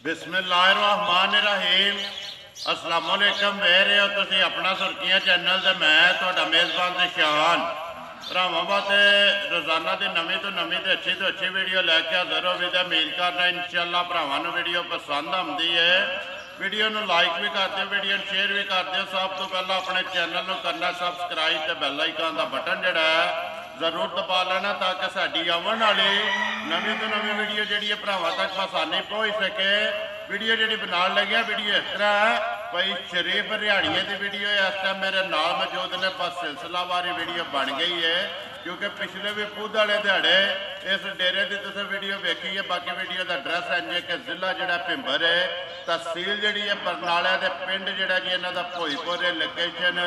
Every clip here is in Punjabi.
बिस्मिल्लाहिर्रहमानिर्रहीम अस्सलाम वालेकुम। ਵੇਖ ਰਹੇ ਹੋ ਤੁਸੀਂ ਆਪਣਾ ਸੁਰਖੀਆਂ ਚੈਨਲ ਤੇ ਮੈਂ ਤੁਹਾਡਾ ਮੇਜ਼ਬਾਨ ਤੇ ਸ਼ਾਨ ਭਰਾਵਾਂ ਵਾਸਤੇ ਰੋਜ਼ਾਨਾ ਦੀ ਨਵੀਂ ਤੋਂ ਅੱਛੀ ਵੀਡੀਓ ਲੈ ਕੇ ਹਾਜ਼ਰ ਹੋ। ਵੀ ਤਾਂ ਉਮੀਦ ਕਰਦਾ ਇਨਸ਼ਾਅੱਲਾ ਭਰਾਵਾਂ ਨੂੰ ਵੀਡੀਓ ਪਸੰਦ ਆਉਂਦੀ ਹੈ। ਵੀਡੀਓ ਨੂੰ ਲਾਈਕ ਵੀ ਕਰ ਦਿਓ, ਵੀਡੀਓ ਨੂੰ ਸ਼ੇਅਰ ਵੀ ਕਰ ਦਿਓ। ਸਭ ਤੋਂ ਪਹਿਲਾਂ ਆਪਣੇ ਚੈਨਲ ਨੂੰ ਕਰਨਾ ਸਬਸਕ੍ਰਾਈਬ ਤੇ ਬੈਲ ਆਈਕਨ ਦਾ ਬਟਨ ਜਿਹੜਾ ਹੈ ਜ਼ਰੂਰ ਦਬਾ ਲੈਣਾ ਤਾਂ ਕਿ ਸਾਡੀ ਆਉਣ ਵਾਲੀ ਨਵੀਂ ਤੋਂ ਨਵੀਂ ਵੀਡੀਓ ਜਿਹੜੀ ਹੈ ਭਰਾਵਾਂ ਤੱਕ ਆਸਾਨੀ ਪਹੁੰਚ ਸਕੇ। ਵੀਡੀਓ ਜਿਹੜੀ ਬਣਾਉਣ ਲੱਗਿਆ ਵੀਡੀਓ ਇਸ ਤਰ੍ਹਾਂ भाई शरीफ रिहाड़िए की वीडियो इस टाइम मेरे नाल मौजूद ने। बस सिलसिलावारी वीडियो बन गई है क्योंकि पिछले भी खुद वाले दिहाड़े इस डेरे की तुसें वीडियो वेखी है। बाकी वीडियो का एड्रैस है कि जिला जो भिंबर है, तहसील जी है बरनाला के पिंड जोड़ा जी इन्हों का भोईपुर है। लोकेशन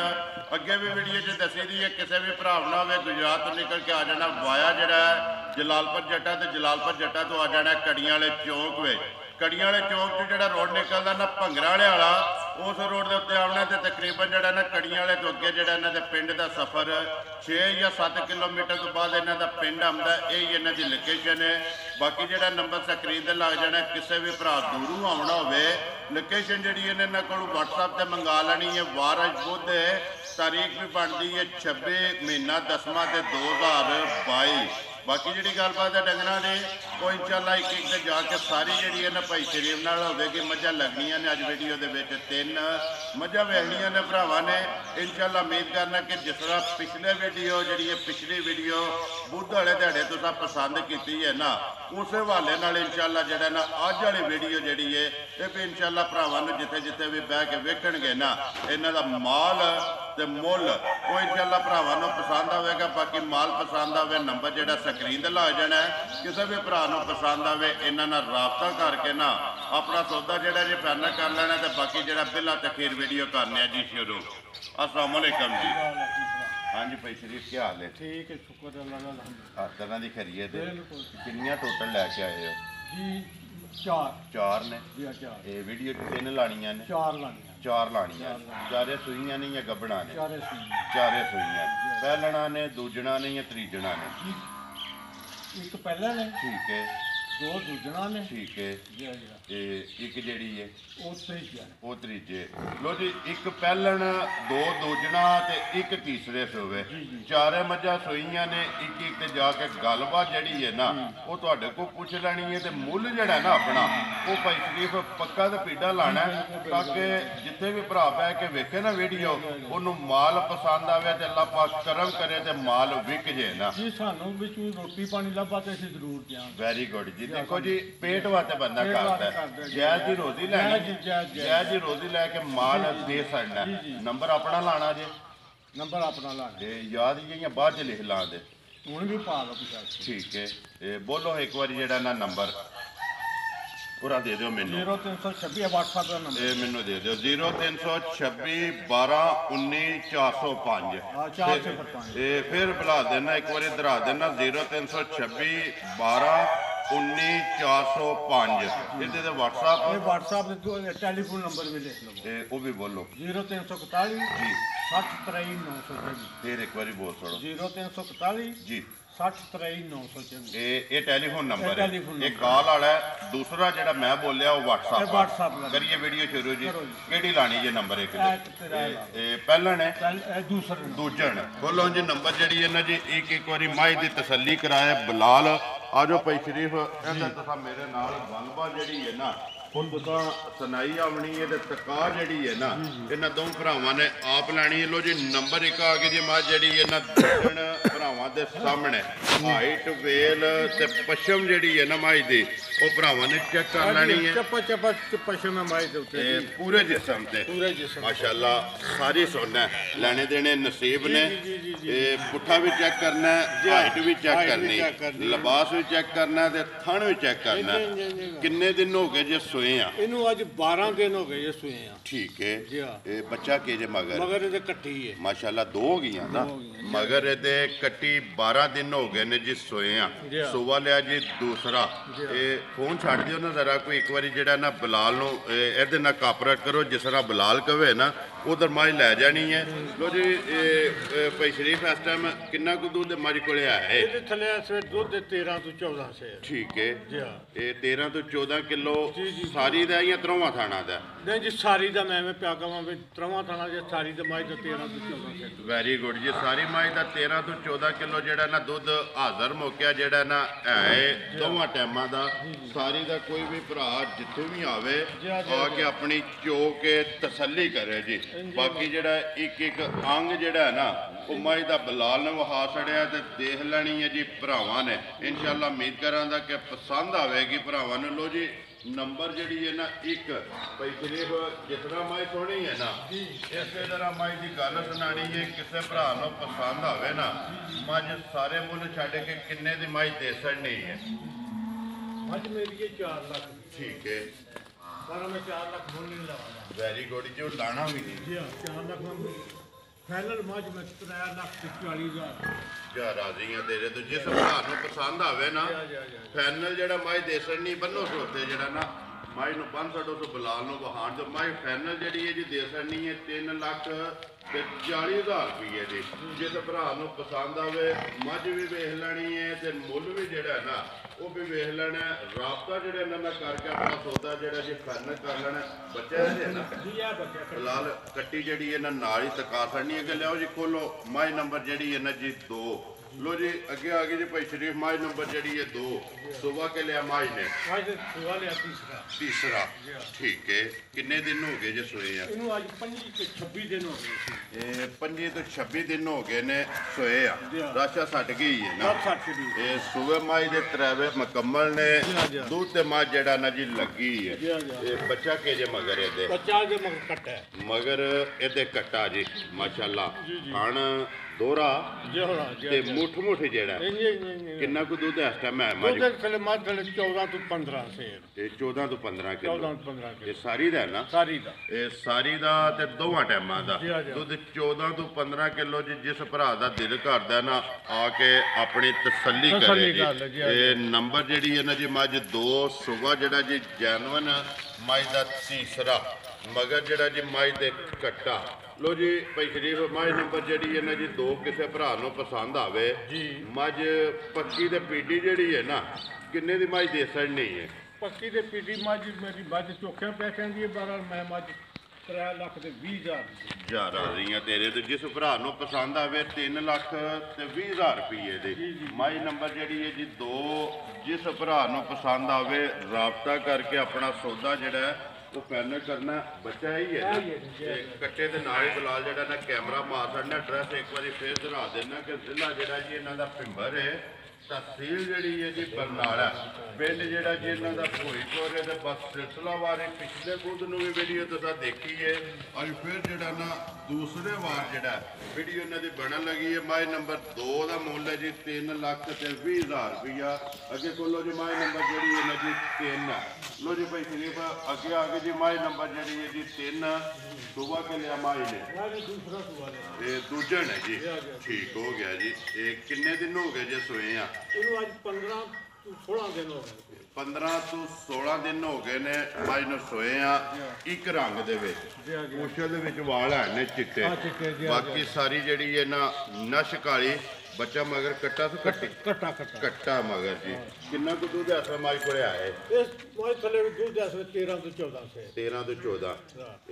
अगे भी वीडियो च दसी दी है। किसी भी भरा ना हो गुजरात तो निकल के आ जाना वाया जोड़ा जलालपुर जट्टा तो जलालपुर जट्टा तो आ जाना कड़ियां वाले चौक में। कड़ियां वाले चौक से जो रोड निकलता ना भंगरा वाला उस रोड के उत्ते आना तो तकरीबन जो कड़ियां वाले तो अगे जो इन्हों के पिंड का सफ़र 6 या 7 किलोमीटर तो बाद इन्हों का पिंड आता। यही इन्हों की लोकेशन है। बाकी जो नंबर स्क्रीन पर लग जाना, किसी भी भरा दूरों आना हो लोकेशन जी इन्होंने को व्हाट्सएप से मंगा लेनी है। वार अज बुध है, तारीख भी बनती है 26 महीना 10वां 2022। बाकी जी गलबात है डंगरां की वो इंशाअल्लाह एक एक जाके सारी जी है ना भाई शरीफ नाल होगी। मझां लगनियां ने अज वीडियो के 3 मझां वेखनियां ने भरावां ने। इंशाअल्लाह उम्मीद करना कि जिस तरह पिछले वीडियो जी पिछली वीडियो बुध वाले दिहाड़े तुसां पसंद की है ना, उस हवाले नाल इंशाअल्लाह जो ना अज वाली वीडियो जी है ये भी इंशाअल्लाह भरावां नूं जिथे जिथे भी बह के वेखणगे ना इन्हां दा माल ते मुल वो इंशाअल्लाह भरावां नूं पसंद आवेगा। बाकी माल पसंद आवे नंबर जो स्क्रीन ते लग जाना है। किसी भी भरा नूं पसंद आवे इन्हां नाल राबता करके ना अपना सौदा जो जी फाइनल कर लेना। तो बाकी जो बिल्ला तखीर वीडियो करने जी शुरू। अस्सलाम वालेकुम जी। हाँ जी भाई शरीफ क्या हाल है? ठीक है, शुक्र अल्लाह का। तरह की खैरियत है? कितनियां टोटल लैके आए हो जी? चार ने जी। चार ये वीडियो 3 लानियां ने? चार लानियां। चारे सूइयां ने या गब्बड़ां ने? चारे सूइयां। पहलना ने, दूजना ने या त्रीजना ने? एक पहला ने, ठीक है। 2 दूजना ने, ठीक है। एक जी है वो त्रीजे। लो जी, एक पहलन, 2 दूजना ते एक तीसरे सूबे। चारे मझां सूइयां ने। एक एक जाके गलबात जी है ना वो तुहाडे को पूछ लैनी है। तो मुल जड़ा ना अपना वो भाई शरीफ पक्का तो पीड़ा लाना है ताकि जिथे भी भरा पै के वेखे ना वीडियो उन्होंने माल पसंद आवे तो अल्लाह पाक करम करे तो माल विक जाए ना जी। सानू विचों रोटी पानी लभा तो असीं जरूर देंगे। वेरी गुड जी। देखो जी पेट वास्ते बंदा करता है जैज की रोजी लैनी, जैज की रोजी लैके माल दे सकना। नंबर अपना लाना जे? नंबर अपना लाना याद ही या बाद लिख ला दे? हुण भी पा लो। ठीक है। बोलो एक बार जेड़ा ना नंबर पूरा दे दो मैनू। 0326 व्हाट्सएप का नंबर ये मैनू दे दो। 0326 12 19 405। फिर बुला देना एक बार इधर आ देना 0326 12 19 405। ये व्हाट्सएप टेलीफोन नंबर भी लिख लो। वो भी बोलो 0341 जी 60 23 924। फिर एक बार बोल छोड़ो 0341 जी 60 23 924। ये टेलीफोन नंबर है। एक कॉल वाला है। दूसरा जो मैं बोलिया वो व्हाट्सएप करिए। वीडियो शुरू जी केड़ी लानी जे? नंबर एक पहला ने दूजन। बोलो जी नंबर जी है ना जी एक बार माई की तसली कराए बिलाल आ जाओ भाई शरीफ। मेरे नाल गलबात जी है ना ਹੁਣ तुसां सुनाई आनी है तो तकार जी है ना इन्होंने 2 भरावां ने आप लैनी है। लो जी नंबर एक आ गई जी मझ जी इन्होंने दर्जन भरावां दे सामने हाइट वेल ते पशम जी है ना मझ की वो भरावां ने चेक कर लैनी है। पशम है मझ दे पूरे जिसम से माशाअल्लाह सारी सोना लेने देने नसीब ने। पुट्ठा भी चेक करना, हाइट भी चेक करनी, लिबास भी चेक करना, थन भी चेक करना। किन्ने दिन हो गए जे सोए? इनू अज 12 दिन हो गए सोए। ठीक है। ये बच्चा के जे मगर मगर ये कट्टी है माशाल्लाह 2 हो गई ना। मगर ये कट्टी 12 ਦਿਨ ਹੋ ਗਏ ਨੇ ਜੀ ਸੋਏ ਆ ਜੀ ਹਾਂ। ਸੋਵਾ ਲਿਆ ਜੀ ਦੂਸਰਾ ਇਹ ਫੋਨ ਛੱਡ ਦਿਓ ਨਾ ਜ਼ਰਾ ਕੋਈ ਇੱਕ ਵਾਰੀ ਜਿਹੜਾ ਨਾ ਬਲਾਲ ਨੂੰ ਇਹਦੇ ਨਾਲ ਕਾਪਰੇਟ ਕਰੋ ਜਿਸ ਤਰ੍ਹਾਂ ਬਲਾਲ ਕਵੇ ਨਾ ਉਧਰ ਮੱਝ ਲੈ ਜਾਣੀ ਹੈ। ਲੋ ਜੀ ਭਾਈ ਸ਼ਰੀਫ ਇਸ ਟਾਈਮ ਕਿੰਨਾ ਕੁ ਦੁੱਧ ਮੱਝ ਕੋਲੇ ਆਇਆ ਹੈ? ਇਹਦੇ ਥੱਲੇ ਸਵੇਰ ਦੁੱਧ ਦੇ 13 ਤੋਂ 14 ਸੇ ਠੀਕ ਹੈ ਜੀ ਹਾਂ। ਇਹ 13 ਤੋਂ 14 ਕਿਲੋ ਜੀ, ਜੀ। ਸਾਰੀ ਦਾ ਜਾਂ ਤਰਵਾਂ ਥਾਣਾ ਦਾ? ਨਹੀਂ ਜੀ ਸਾਰੀ ਦਾ ਮੈਂ ਪਿਆ ਕਵਾਂ ਵੀ ਤਰਵਾਂ ਥਾਣਾ ਜੇ ਸਾਰੀ ਦਾ ਮਾਈ ਦਾ 13 ਤੋਂ 14 ਸੇ ਵੈਰੀ ਗੁੱਡ ਜੀ ਸਾਰੀ ਮੱਝ ਦਾ 13 ਤੋਂ 14 ਕਿਲੋ ਜਿਹੜਾ ਨਾ ਦੁੱਧ ਹਾਜ਼ਰ ਮੁੱਕਿਆ ਜਿਹੜਾ ਨਾ ਹੈ ਦੋਵਾਂ ਟਾਈਮਾਂ ਦਾ। ਸਾਰੀ ਦਾ ਕੋਈ ਵੀ ਭਰਾ ਜਿੱਥੋਂ ਵੀ ਆਵੇ ਆ ਕੇ ਆਪਣੀ ਚੋ ਕੇ ਤਸੱਲੀ ਕਰੇ ਜੀ। ਬਾਕੀ ਜਿਹੜਾ ਇੱਕ ਇੱਕ ਅੰਗ ਜਿਹੜਾ ਹੈ ਨਾ ਉਹ ਮੱਝ ਦਾ ਬਲਾਲ ਨੇ ਵਹਾ ਛੜਿਆ ਤੇ ਦੇਖ ਲੈਣੀ ਹੈ ਜੀ ਭਰਾਵਾਂ ਨੇ। ਇਨਸ਼ਾਅੱਲਾ ਉਮੀਦ ਕਰਾਂਗਾ ਕਿ ਪਸੰਦ ਆਵੇਗੀ ਭਰਾਵਾਂ ਨੂੰ। ਲੋ ਜੀ ਨੰਬਰ ਜਿਹੜੀ ਹੈ ਨਾ ਇੱਕ ਭਾਈ ਸ਼ਰੀਫ ਜਿਤਨਾ ਮਾਈ ਸੋਹਣੀ ਹੈ ਨਾ ਇਸੇ ਤਰ੍ਹਾਂ ਮਾਈ ਦੀ ਗੱਲ ਸੁਣਾਣੀ ਹੈ। ਕਿਸੇ ਭਰਾ ਨੂੰ ਪਸੰਦ ਆਵੇ ਨਾ ਮੱਝ ਸਾਰੇ ਮੁੱਲ ਛੱਡ ਕੇ ਕਿੰਨੇ ਦੀ ਮਾਈ ਦੇ ਛੜਨੀ ਹੈ? ਅੱਜ ਮੇਰੀ ਇਹ 4 ਲੱਖ ਠੀਕ ਹੈ ਪਰ ਮੈਂ 4 ਲੱਖ ਮੁੱਲ ਨਹੀਂ ਲਵਾਂਗਾ। ਵੈਰੀ ਗੁੱਡ ਜੀ ਉਹ ਲਾਣਾ ਵੀ ਨਹੀਂ ਜੀ ਹਾਂ 4 ਲੱਖ ਮੈਂ ਫਾਈਨਲ ਮੱਝ ਮੈਂ 3 ਲੱਖ ਤੇ 40 ਹਜ਼ਾਰ ਜਾਂ ਰਾਜ਼ੀਆਂ ਤੇਰੇ ਤੋਂ ਜਿਸ ਭਰਾ ਨੂੰ ਪਸੰਦ ਆਵੇ ਨਾ ਫਾਈਨਲ ਜਿਹੜਾ ਮਾਈ ਦੇ ਛੜਨੀ ਬੰਨੋ ਸੋਤੇ ਜਿਹੜਾ ਨਾ ਮਾਈ ਨੂੰ ਬੰਨ ਛੱਡੋ ਉਸ ਬਲਾਲ ਨੂੰ ਵਹਾਣ ਤੋਂ ਮਾਈ ਫਾਈਨਲ ਜਿਹੜੀ ਹੈ ਜੀ ਦੇ ਛੜਨੀ ਹੈ 3 ਲੱਖ ਤੇ 40,000 ਰੁਪਏ ਦੀ। ਜਿਸ ਭਰਾ ਨੂੰ ਪਸੰਦ ਆਵੇ ਮੱਝ ਵੀ ਵੇਖ ਲੈਣੀ ਹੈ ਤੇ ਮੁੱਲ ਵੀ ਜਿਹੜਾ ਨਾ ਉਹ ਵੀ ਵੇਖ ਲੈਣਾ। ਰਾਬਤਾ ਜਿਹੜਾ ਇਹਨਾਂ ਨਾਲ ਕਰਕੇ ਆਪਣਾ ਸੌਦਾ ਜਿਹੜਾ ਜੀ ਫਾਈਨਲ ਕਰ ਲੈਣਾ। ਬੱਚਾ ਹੈ ਨਾ ਜੀ ਆ ਬੱਚਾ ਫਿਲਹਾਲ ਕੱਟੀ ਜਿਹੜੀ ਇਹਨਾਂ ਨਾਲ ਹੀ ਤਕਾ ਛੱਡਣੀ ਹੈ ਕਿ ਲਿਆਓ ਜੀ ਖੋਲੋ ਮਾਈ ਨੰਬਰ ਜਿਹੜੀ ਹੈ ਨਾ ਜੀ 2। ਲੋ ਜੀ ਅੱਗੇ ਆ ਗਈ ਜੀ ਭਾਈ ਸ਼ਰੀਫ ਮਾਈ ਨੰਬਰ ਜਿਹੜੀ ਹੈ 2 ਸੁਬਾ ਕੇ ਲਿਆ ਮਾਈ ਨੇ ਅੱਜ ਸੁਆ ਲਿਆ ਤੀਸਰਾ। ਠੀਕ ਹੈ ਕਿੰਨੇ ਦਿਨ ਹੋ ਗਏ ਜੇ ਸੋਏ ਆ? ਇਹਨੂੰ ਅੱਜ 25 ਤੇ 26 ਦਿਨ ਹੋ ਗਏ ਸੀ। ਇਹ 25 ਤੋਂ 26 ਦਿਨ ਹੋ ਗਏ ਨੇ ਸੋਏ ਆ। ਰਾਸ਼ਾ ਛੱਡ ਗਈ ਹੈ ਨਾ ਸਭ ਸੱਟ ਦੀ ਇਹ ਸੂਵੇ ਮਾਈ ਦੇ ਤਰਾਵੇ ਮੁਕੰਮਲ ਨੇ ਦੁੱਧ ਤੇ ਮਾਂ ਜਿਹੜਾ ਨਾ ਜੀ ਲੱਗੀ ਹੈ। ਇਹ ਬੱਚਾ ਕੇ ਜੇ ਮਗਰ ਇਹਦੇ ਬੱਚਾ ਜੇ ਮਗਰ ਕੱਟਾ ਹੈ ਮਗਰ ਇਹਦੇ ਕੱਟਾ ਜੀ ਮਾਸ਼ਾਅੱਲਾ ਹਣ ਦੋਰਾ ਜੇ ਹੋਣਾ ਤੇ ਮੁੱਠ ਮੁੱਠ ਜਿਹੜਾ ਨਹੀਂ ਕਿੰਨਾ ਕੁ ਦੁੱਧ ਇਸ ਟਾਈਮ ਹੈ ਮਾਂ ਜੀ? ਉਹਦੇ ਥੱਲੇ ਮੱਝ ਥੱਲੇ 14 ਤੋਂ 15 ਸੇਰ ਇਹ 14 ਤੋਂ 15 ਕਿਲੋ 14 ਤੋਂ 15 ਇਹ ਕਿਲੋ ਸਾਰੀ ਦਾ ਹੈ ਨਾ? ਸਾਰੀ ਦਾ ਇਹ ਸਾਰੀ ਦਾ ਤੇ ਦੋਵਾਂ ਟਾਈਮਾਂ ਦਾ ਜੀ, ਜੀ। ਦੁੱਧ 14 ਤੋਂ 15 ਕਿਲੋ ਜੀ। ਜਿਸ ਭਰਾ ਦਾ ਦਿਲ ਕਰਦਾ ਨਾ ਆ ਕੇ ਆਪਣੀ ਤਸੱਲੀ ਕਰੇ ਤਸੱਲੀ ਜੀ। ਕਰ ਲੈ ਜੀ, ਇਹ ਨੰਬਰ ਜਿਹੜੀ ਹੈ ਨਾ ਜੀ ਮੱਝ 2 ਸੁਬਾ ਜਿਹੜਾ ਜੀ ਜੈਨਵਨ ਮੱਝ ਦਾ ਤੀਸਰਾ ਮਗਰ ਜਿਹੜਾ ਜੀ ਮੱਝ ਦੇ ਕੱਟਾ। ਲੋ ਜੀ ਭਾਈ ਸ਼ਰੀਫ ਮੱਝ ਨੰਬਰ ਜਿਹੜੀ ਹੈ ਨਾ ਜੀ 2 ਕਿਸੇ ਭਰਾ ਨੂੰ ਪਸੰਦ ਆਵੇ ਜੀ ਮੱਝ ਪੱਕੀ ਤੇ ਪੀਡੀ ਜਿਹੜੀ ਹੈ ਨਾ ਕਿੰਨੇ ਦੀ ਮੱਝ ਦੇ ਛੜਨੀ ਹੈ? ਪੱਕੀ ਦੇ ਪੀਟੀ ਮੱਝ ਮੇਰੀ ਮੱਝ ਚੋਖਿਆਂ ਪੈਸਿਆਂ ਦੀ 12 ਮੈਂ ਮੱਝ 3 ਲੱਖ ਤੇ 20 ਹਜ਼ਾਰ ਜਾ ਰਹੀਆਂ ਤੇਰੇ ਤੇ ਜਿਸ ਭਰਾ ਨੂੰ ਪਸੰਦ ਆਵੇ 3 ਲੱਖ ਤੇ 20,000 ਰੁਪਏ ਦੇ ਮਾਈ ਨੰਬਰ ਜਿਹੜੀ ਹੈ ਜੀ 2 ਜਿਸ ਭਰਾ ਨੂੰ ਪਸੰਦ ਆਵੇ ਰਾਬਤਾ ਕਰਕੇ ਆਪਣਾ ਸੌਦਾ ਜਿਹੜਾ ਹੈ ਉਹ ਫਾਈਨਲ ਕਰਨਾ। ਬੱਚਾ ਹੀ ਹੈ ਨਾ ਤੇ ਕੱਟੇ ਦੇ ਨਾਲ ਹੀ ਬਲਾਲ ਜਿਹੜਾ ਨਾ ਕੈਮਰਾ ਮਾਰ ਛੱਡਣਾ। ਐਡਰੈਸ ਇੱਕ ਵਾਰੀ ਫੇਰ ਦਿਖਾ ਦੇਣਾ ਕਿ ਜ਼ਿਲ੍ਹਾ ਜਿਹੜਾ ਜੀ ਇਹਨਾਂ ਦਾ ਭਿੰਬਰ ਹੈ ਤਹਿਸੀਲ ਜਿਹੜੀ ਹੈ ਜੀ ਬਰਨਾਲਾ ਪਿੰਡ ਜਿਹੜਾ ਜੀ ਇਹਨਾਂ ਦਾ ਭੋਈਪੁਰ ਹੈ ਤੇ ਬਸ ਸਿਲਸਿਲਾਵਾਰ ਪਿਛਲੇ ਬੁੱਧ ਨੂੰ ਵੀ ਵੀਡੀਓ ਤੁਸੀਂ ਦੇਖੀ ਹੈ। ਅੱਜ ਫਿਰ ਜਿਹੜਾ ਨਾ ਦੂਸਰੇ ਵਾਰ ਜਿਹੜਾ ਵੀਡੀਓ ਇਹਨਾਂ ਦੀ ਬਣਨ ਲੱਗੀ ਹੈ। ਮਾਈ ਨੰਬਰ 2 ਦਾ ਮੁੱਲ ਹੈ ਜੀ 3 ਲੱਖ ਤੇ 20,000 ਰੁਪਇਆ। ਅੱਗੇ ਕੋਲੋ ਜੀ ਮਾਈ ਨੰਬਰ ਜਿਹੜੀ ਹੈ ਨਾ ਜੀ 3। ਲੋ ਜੀ ਭਾਈ ਸ਼ਰੀਫ ਅੱਗੇ ਆ ਗਏ ਜੀ ਮਾਈ ਨੰਬਰ ਜਿਹੜੀ ਹੈ ਜੀ 3 ਸੁਬਾ ਕੇ ਲਿਆ ਮਾਈ ਨੇ ਦੂਸਰਾ ਸੁਆ ਲਿਆ ਇਹ ਦੂਜਾ ਨੇ ਜੀ। ਠੀਕ ਹੋ ਗਿਆ ਜੀ। ਇਹ ਕਿੰਨੇ ਦਿਨ ਹੋ ਗਏ ਜੇ ਸੋਏ ਆ? ਇਹਨੂੰ ਅੱਜ 15 ਤੋਂ 16 ਦਿਨ ਹੋ ਗਏ 15 ਤੋਂ 16 ਦਿਨ ਹੋ ਗਏ ਨੇ ਮੱਝ ਨੂੰ ਸੋਏ ਆ। ਇੱਕ ਰੰਗ ਦੇ ਵਿੱਚ ਪੁੱਛ ਦੇ ਵਿੱਚ ਵਾਲ ਹੈ ਨੇ ਚਿੱਟੇ ਬਾਕੀ ਸਾਰੀ ਜਿਹੜੀ ਹੈ ਨਾ ਨਸ਼ ਕਾਲੀ ਬੱਚਾ ਮਗਰ ਕੱਟਾ ਤੋਂ ਕੱਟਾ ਮਗਰ ਜੀ। ਕਿੰਨਾ ਕੁ ਦੁੱਧ ਐਸਾ ਮਾਈ ਕੋਲੇ ਆਏ? ਇਸ ਮੱਝ ਥੱਲੇ ਵੀ ਦੁੱਧ ਐਸ 13 ਤੋਂ 14 ਸੇ 13 ਤੋਂ 14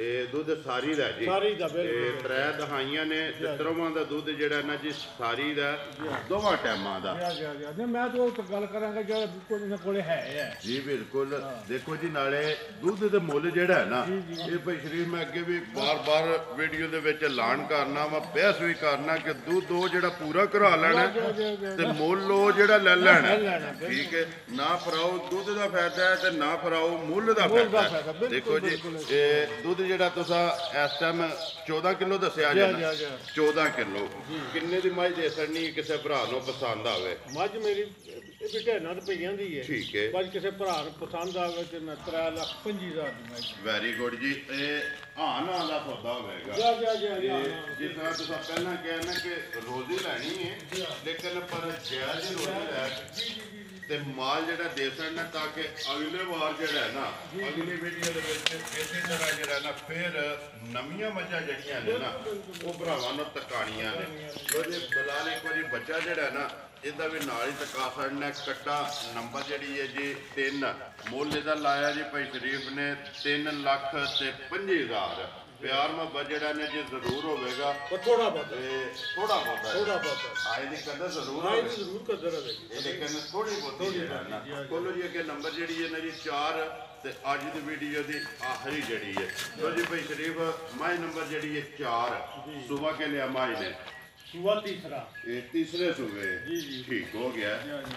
ਇਹ ਦੁੱਧ ਸਾਰੀ ਦਾ ਜੀ। ਸਾਰੀ ਦਾ ਇਹ ਬਿਲਕੁਲ ਤਰੇ ਦਹਾਈਆਂ ਨੇ ਤੇ ਤਰਵਾਂ ਦਾ ਦੁੱਧ ਜਿਹੜਾ ਨਾ ਜੀ ਸਾਰੀ ਦਾ ਦੋਵਾਂ ਟਾਈਮਾਂ ਦਾ। ਨਹੀਂ ਮੈਂ ਤਾਂ ਉਹ ਗੱਲ ਕਰਾਂਗਾ ਜਿਹੜਾ ਕੋਈ ਨਾ ਕੋਲੇ ਹੈ ਜੀ ਬਿਲਕੁਲ। ਦੇਖੋ ਜੀ ਨਾਲੇ ਦੁੱਧ ਦੇ ਮੁੱਲ ਜਿਹੜਾ ਹੈ ਨਾ ਇਹ ਭਾਈ ਸ਼ਰੀਫ ਮੈਂ ਅੱਗੇ ਵੀ ਬਾਰ-ਬਾਰ ਵੀਡੀਓ ਦੇ ਵਿੱਚ ਐਲਾਨ ਕਰਨਾ ਵਾ ਬਹਿਸ ਵੀ ਕਰਨਾ ਕਿ ਦੁੱਧ ਉਹ ਜਿਹੜਾ ਪੂਰਾ ਕਰਾ ਲੈਣਾ ਤੇ ਮੁੱਲ ਉਹ ਜਿਹੜਾ ਲੈ ਲੈਣਾ। ਠੀਕ ਹੈ ਨਾ ਫਰਾਓ ਦੁੱਧ ਦਾ ਫਾਇਦਾ ਹੈ ਤੇ ਨਾ ਫਰਾਓ ਮੁੱਲ ਦਾ ਫਾਇਦਾ ਹੈ। ਦੇਖੋ ਜੀ ਇਹ ਦੁੱਧ ਜਿਹੜਾ ਤੁਸੀਂ ਇਸ ਟਾਈਮ 14 ਕਿਲੋ ਦੱਸਿਆ ਜਾਂਦਾ 14 ਕਿਲੋ ਕਿੰਨੇ ਦੀ ਮੱਝ ਦੇ ਸਕਣੀ ਕਿਸੇ ਭਰਾ ਨੂੰ ਪਸੰਦ ਆਵੇ? ਮੱਝ ਮੇਰੀ ਇਹ ਵੀ 2.5 ਰੁਪਈਆਂ ਦੀ ਹੈ। ਠੀਕ ਹੈ। ਬਸ ਕਿਸੇ ਭਰਾ ਨੂੰ ਪਸੰਦ ਆਵੇ ਤੇ ਮੈਂ 3,25,000 ਦੀ ਮੈਂ ਵੈਰੀ ਗੁੱਡ ਜੀ। ਇਹ ਨਾ ਦਾ ਸੌਦਾ ਹੋਵੇਗਾ। ਜਾ ਜਿਸ ਤਰ੍ਹਾਂ ਤੁਸੀਂ ਪਹਿਲਾਂ ਕਿਹਾ ਨਾ ਕਿ ਰੋਜ਼ੀ ਲੈਣੀ ਹੈ, ਲੇਕਿਨ ਪਰ ਜਾਇਜ਼ ਰੋਜ਼ੀ ਲੈ ਤੇ ਮਾਲ ਜਿਹੜਾ ਦੇ ਸਕਣਾ, ਤਾਂ ਕਿ ਅਗਲੇ ਵਾਰ ਜਿਹੜਾ ਹੈ ਨਾ, ਅਗਲੀ ਵੀਡੀਓ ਦੇ ਵਿੱਚ ਇਸੇ ਤਰ੍ਹਾਂ ਜਿਹੜਾ ਨਾ ਫਿਰ ਨਵੀਆਂ ਮੱਝਾਂ ਜਿਹੜੀਆਂ ਨੇ ਨਾ ਉਹ ਭਰਾਵਾਂ ਨੂੰ ਤਕਾਣੀਆਂ ਨੇ। ਉਹਦੇ ਬਲਾਲ ਇੱਕ ਵਾਰੀ ਬੱਚਾ ਜਿਹੜਾ ਨਾ ਇਹਦਾ ਵੀ ਨਾਲ ਹੀ ਤਕਾ ਫੜਨਾ। ਕੱਟਾ ਨੰਬਰ ਜਿਹੜੀ ਹੈ ਜੀ 3 ਮੁੱਲ ਇਹਦਾ ਲਾਇਆ ਜੀ ਭਾਈ ਸ਼ਰੀਫ ਨੇ 3,50,000। ਪਿਆਰ ਮੁਹੱਬਤ ਜਿਹੜਾ ਨੇ ਜੇ ਜ਼ਰੂਰ ਹੋਵੇਗਾ, ਥੋੜਾ ਬਹੁਤ ਥੋੜਾ ਬਹੁਤ ਆਏ ਦੀ ਕਦਰ ਜ਼ਰੂਰ ਹੋਵੇ, ਜ਼ਰੂਰ ਕਦਰ ਹੋਵੇ, ਲੇਕਿਨ ਥੋੜੀ ਬਹੁਤੀ ਕੋਲੋ ਜੀ ਅੱਗੇ ਨੰਬਰ ਜਿਹੜੀ ਹੈ ਨਾ ਜੀ 4 ਤੇ ਅੱਜ ਦੀ ਵੀਡੀਓ ਦੀ ਆਖਰੀ ਜਿਹੜੀ ਹੈ। ਲੋ ਜੀ ਭਾਈ ਸ਼ਰੀਫ ਮਾਈ ਨੰਬਰ ਜਿਹੜੀ ਹੈ 4 ਸੁਬਹ ਕੇ ਲਿਆ ਮਾਈ ਨੇ ਸੁਬਹ ਤੀਸਰਾ ਇਹ ਤੀਸਰੇ ਸੂਬੇ ਠੀਕ ਹੋ ਗਿਆ।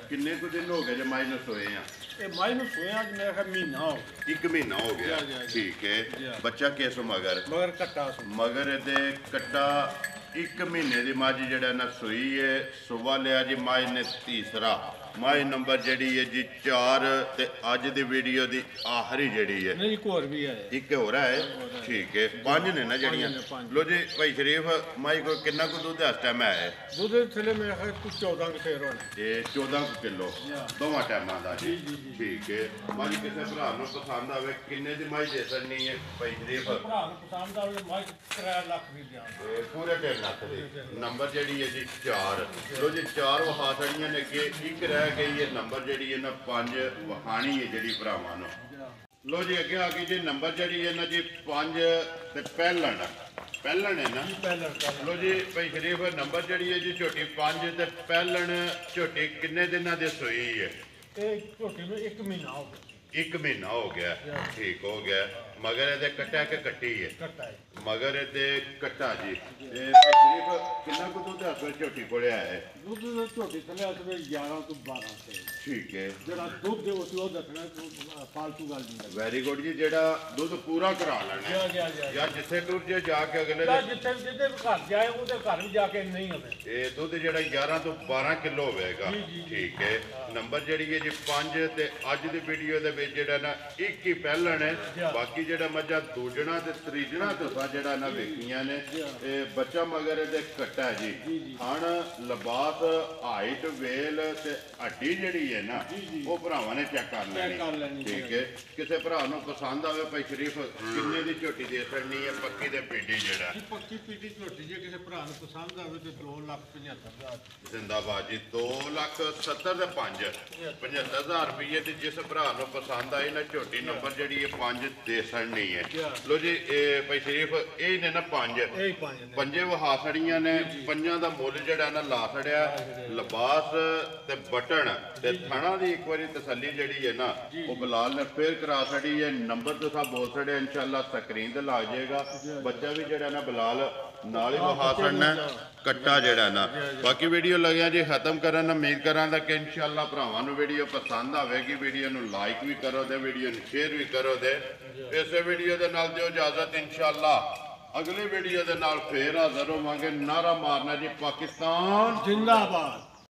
ਕਿੰਨੇ ਕੁ ਦਿਨ ਹੋ ਗਏ ਜੇ ਮਾਈ ਨੂੰ ਸੋਏ ਆ? ਇਹ ਮਾਈ ਨੂੰ ਸੋਇਆ ਅੱਜ ਮੇਰਾ ਮਹੀਨਾ ਹੋ ਗਿਆ। 1 ਮਹੀਨਾ ਹੋ ਗਿਆ। ਠੀਕ ਹੈ। ਬੱਚਾ ਕਿਸ ਮਗਰ ਕੱਟਾ ਮਗਰ ਇਹਦੇ ਕੱਟਾ 1 ਮਹੀਨੇ ਦੀ ਮੱਝ ਜਿਹੜਾ ਨਾ ਸੋਈ ਹੈ। ਸੁਬਹ ਲਿਆ ਜੀ ਮਾਈ ਨੇ ਤੀਸਰਾ। ਮਾਈ ਨੰਬਰ ਜਿਹੜੀ ਹੈ ਜੀ 4 ਤੇ ਅੱਜ ਦੀ ਵੀਡੀਓ ਦੀ ਆਖਰੀ ਜਿਹੜੀ ਹੈ। ਨਹੀਂ ਇੱਕ ਹੋਰ ਵੀ ਹੈ। ਇੱਕ ਹੋਰ ਹੈ। ਠੀਕ ਹੈ। 5 ਨੇ ਨਾ ਜਿਹੜੀਆਂ। ਲੋ ਜੀ ਭਾਈ ਸ਼ਰੀਫ ਮਾਈ ਕੋਲ ਕਿੰਨਾ ਕੁ ਦੁੱਧ ਇਸ ਟਾਈਮ ਹੈ? ਦੁੱਧ ਥੱਲੇ ਮੇਰੇ ਖਿਆਲ 14 ਕੁ ਫੇਰ ਹੋਣਾ। ਇਹ 14 ਕਿਲੋ ਦੋਵਾਂ ਟਾਈਮਾਂ ਦਾ ਜੀ। ਠੀਕ ਹੈ। ਮਾਈ ਕਿਸੇ ਭਰਾ ਨੂੰ ਪਸੰਦ ਆਵੇ ਕਿੰਨੇ ਦੀ ਮਾਈ ਦੇ ਸਕਣੀ ਹੈ ਭਾਈ ਸ਼ਰੀਫ? ਭਰਾ ਨੂੰ ਪਸੰਦ ਆਵੇ ਮਾਈ 3 ਲੱਖ ਦੀ ਦਿਆਂ। ਪੂਰੇ 3 ਲੱਖ ਦੀ ਨੰਬਰ ਜਿਹੜੀ ਹੈ ਜੀ 4। ਲੋ ਜੀ 4 ਵਹਾ ਸੜੀਆਂ ਨੇ ਅੱਗੇ, ਇੱਕ ਰਹਿ ਗਈ ਹੈ ਨੰਬਰ ਜਿਹੜੀ ਹੈ ਨਾ 5 ਵਹਾਣੀ ਹੈ ਜਿਹੜੀ ਭਰਾਵਾਂ ਨੂੰ। ਲੋ ਜੀ ਅੱਗੇ ਆ ਗਈ ਜੀ ਨੰਬਰ ਜਿਹੜੀ ਹੈ ਨਾ ਜੀ 5 ਤੇ ਪਹਿਲਣ ਹੈ ਨਾ। ਲੋ ਜੀ ਭਾਈ ਸ਼ਰੀਫ ਨੰਬਰ ਜਿਹੜੀ ਹੈ ਜੀ ਝੋਟੀ 5 ਤੇ ਪਹਿਲਣ। ਝੋਟੀ ਕਿੰਨੇ ਦਿਨਾਂ ਦੇ ਸੋਈ ਹੈ? ਇਹ ਝੋਟੀ ਨੂੰ 1 ਮਹੀਨਾ ਹੋ ਗਿਆ। 1 ਮਹੀਨਾ ਹੋ ਗਿਆ। ਠੀਕ ਹੋ ਗਿਆ। ਮਗਰ ਇਹਦੇ ਕੱਟਾ ਕਿ ਕੱਟੀ ਹੈ? ਕੱਟਾ ਹੈ। ਮਗਰ ਇਹਦੇ ਕੱਟਾ ਜੀ। ਇਹ ਤਕਰੀਬ ਕਿੰਨਾ ਕੁ ਦੁੱਧ ਹਸਪਤਾਲ ਝੋਟੀ ਕੋਲੇ ਆਇਆ ਹੈ? ਦੁੱਧ ਦਾ ਝੋਟੀ ਥੱਲੇ ਅਸਲੇ 11 ਤੋਂ 12 ਤੇ। ਠੀਕ ਹੈ। ਜਿਹੜਾ ਦੁੱਧ ਦੇ ਉਹ ਦੱਸਣਾ ਫਾਲਤੂ ਗੱਲ ਨਹੀਂ। ਵੈਰੀ ਗੁੱਡ ਜੀ। ਜਿਹੜਾ ਦੁੱਧ ਪੂਰਾ ਕਰਾ ਲੈਣਾ ਹੈ। ਜਾਂ ਜਿੱਥੇ ਟੁਰ ਜੇ ਜਾ ਕੇ ਅਗਲੇ ਜਿੱਥੇ ਜਿੱਥੇ ਘਰ ਜਾਏ ਉਹਦੇ ਘਰ ਵੀ ਜਾ ਕੇ ਨਹੀਂ ਹੋਵੇ। ਇਹ ਦੁੱਧ ਜਿਹੜਾ 11 ਤੋਂ 12 ਕਿਲੋ ਹੋਵੇਗਾ। ਠੀਕ ਹੈ। ਨੰਬਰ ਜਿਹੜੀ ਹੈ ਜੀ 5 ਤੇ ਅੱਜ ਦੀ ਵੀਡੀਓ ਦੇ ਵਿੱਚ ਜਿਹੜਾ ਨਾ 1 ਹੀ ਪਹਿਲਣ ਹੈ। ਬਾਕੀ ਜਿਹੜਾ ਮੱਝਾਂ ਦੂਜਣਾ ਤੇ ਤੀਜਣਾ ਤੁਸਾਂ ਜਿਹੜਾ ਨਾ ਵੇਖੀਆਂ ਨੇ। ਇਹ ਬੱਚਾ ਮਗਰ ਇਹਦੇ ਕੱਟਾ ਜੀ। ਹਣ ਲਿਬਾਸ ਹਾਈਟ ਵੇਲ ਤੇ ਹੱਡੀ ਜਿਹੜੀ ਹੈ ਨਾ ਉਹ ਭਰਾਵਾਂ ਨੇ ਚੈੱਕ ਕਰ ਲੈਣੀ। ਠੀਕ ਹੈ। ਕਿਸੇ ਭਰਾ ਨੂੰ ਪਸੰਦ ਆਵੇ ਭਾਈ ਸ਼ਰੀਫ ਕਿੰਨੇ ਦੀ ਝੋਟੀ ਦੇ ਸਕਣੀ ਹੈ ਪੱਕੀ ਤੇ ਪੀਟੀ ਜਿਹੜਾ? ਪੱਕੀ ਪੀਟੀ ਝੋਟੀ ਜੇ ਕਿਸੇ ਭਰਾ ਨੂੰ ਪਸੰਦ ਆਵੇ ਤੇ 2,75,000 ਜ਼ਿੰਦਾਬਾਦ ਜੀ। 2,70,000 ਤੇ 75,000 ਰੁਪਏ ਦੀ ਜਿਸ ਭਰਾ ਨੂੰ ਪਸੰਦ ਆਈ ਨਾ ਝੋਟੀ ਨੰਬਰ ਜਿਹੜੀ ਹੈ 5 ਦੇ ਸਕਣੀ ਹੈ। ਲੋ ਜੀ ਇਹ ਭਾਈ ਸ਼ਰੀਫ ਇਹ ਨੇ ਨਾ 5 ਪੰਜੇ ਵਹਾ ਸੜੀਆਂ ਨੇ। ਪੰਜਾਂ ਦਾ ਮੁੱਲ ਜਿਹੜਾ ਨਾ ਲਾ ਸੜਿਆ। ਲਿਬਾਸ ਤੇ ਬਟਨ ਤੇ ਥਣਾ ਦੀ ਇੱਕ ਵਾਰੀ ਤਸੱਲੀ ਜਿਹੜੀ ਹੈ ਨਾ ਉਹ ਬਲਾਲ ਨੇ ਫੇਰ ਕਰਾ ਛੜੀ ਹੈ। ਨੰਬਰ ਤੁਸੀਂ ਬੋਲ ਛੜੇ ਇਨਸ਼ਾਅੱਲਾ ਸਕਰੀਨ ਤੇ ਲੱਗ ਜਾਏਗਾ। ਬੱਚਾ ਵੀ ਜਿਹੜਾ ਨਾ ਬਲਾਲ ਨਾਲ ਹੀ ਵਹਾ ਛੜਨਾ ਕੱਟਾ ਜਿਹੜਾ ਨਾ। ਬਾਕੀ ਵੀਡੀਓ ਲੱਗਿਆ ਜੀ ਖਤਮ ਕਰਨ। ਉਮੀਦ ਕਰਾਂਗਾ ਕਿ ਇਨਸ਼ਾਅੱਲਾ ਭਰਾਵਾਂ ਨੂੰ ਵੀਡੀਓ ਪਸੰਦ ਆਵੇਗੀ। ਵੀਡੀਓ ਨੂੰ ਲਾਈਕ ਵੀ ਕਰੋ ਤੇ ਵੀਡੀਓ ਨੂੰ ਸ਼ੇਅਰ ਵੀ ਕਰੋ ਤੇ ਇਸੇ ਵੀਡੀਓ ਦੇ ਨਾਲ ਦਿਓ ਇਜਾਜ਼ਤ। ਇਨਸ਼ਾਅੱਲਾ ਅਗਲੀ ਵੀਡੀਓ ਦੇ ਨਾਲ ਫੇਰ ਹਾਜ਼ਰ ਹੋਵਾਂਗੇ। ਨਾਰਾ ਮਾਰਨਾ ਜੀ ਪਾਕਿਸਤਾਨ ਜ਼ਿੰਦਾਬਾਦ।